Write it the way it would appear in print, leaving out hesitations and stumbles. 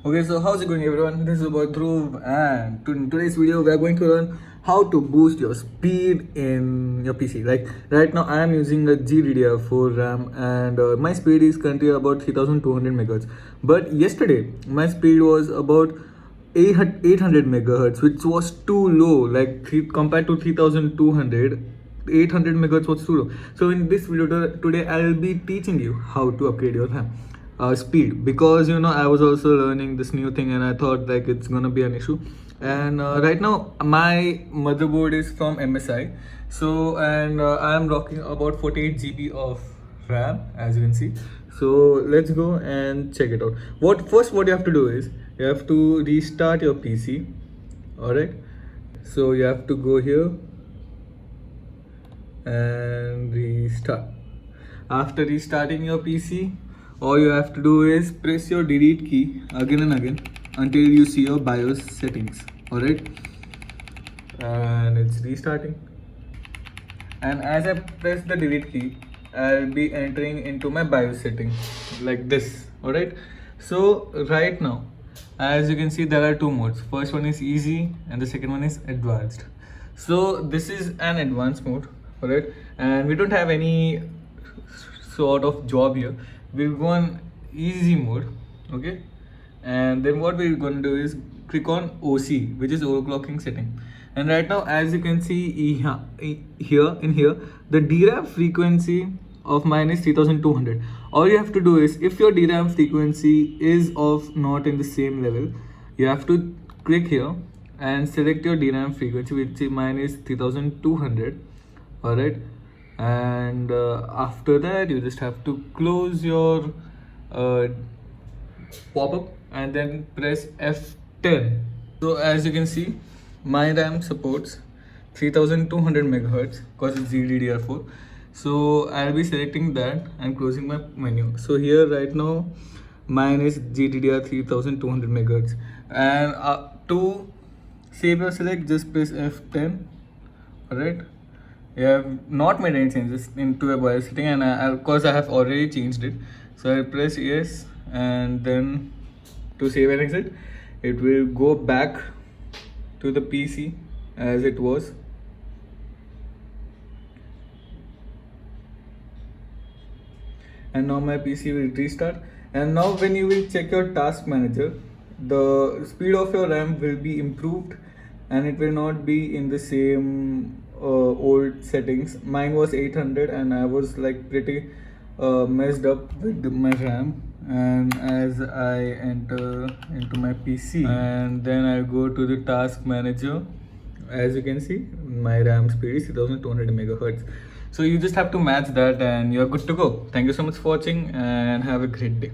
Okay, so how's it going, everyone? This is your boy Dhruv, and in today's video we are going to learn how to boost your speed in your PC. Like right now I am using a GDDR4 RAM and my speed is currently about 3200 megahertz. But yesterday my speed was about 800 megahertz, which was too low. Like compared to 3200, 800 megahertz was too low. So in this video today I will be teaching you how to upgrade your RAM speed, because I was also learning this new thing and I thought like it's gonna be an issue. And right now my motherboard is from MSI, so and I am rocking about 48 GB of RAM, as you can see. So let's go and check it out. What you have to do is you have to restart your PC. All right, so you have to go here and restart. After restarting your PC, all you have to do is press your delete key again and again until you see your BIOS settings. All right, and it's restarting. And as I press the delete key, I'll be entering into my BIOS setting like this. All right, so right now, as you can see, there are two modes. First one is easy and the second one is advanced. So this is an advanced mode. All right, and we don't have any sort of job here. We'll go on easy mode. Okay, and then what we're going to do is click on OC, which is overclocking setting. And right now, as you can see here, the DRAM frequency of mine is 3200. All you have to do is, if your DRAM frequency is of not in the same level, you have to click here and select your DRAM frequency, which mine is 3200. All right, and after that you just have to close your pop-up and then press F10. So as you can see, my RAM supports 3200 megahertz because it's GDDR4. So I'll be selecting that and closing my menu. So here right now mine is GDDR 3200 megahertz, and to save your select, just press F10. All right, I have not made any changes into a BIOS setting, and of course I have already changed it. So I press yes, and then to save and exit, it will go back to the PC as it was. And now my PC will restart. And now when you will check your task manager, the speed of your RAM will be improved and it will not be in the same old settings. Mine was 800 and I was like pretty messed up with my RAM. And as I enter into my PC and then I go to the task manager, as you can see, my RAM speed is 3200 megahertz. So you just have to match that and you're good to go. Thank you so much for watching and have a great day.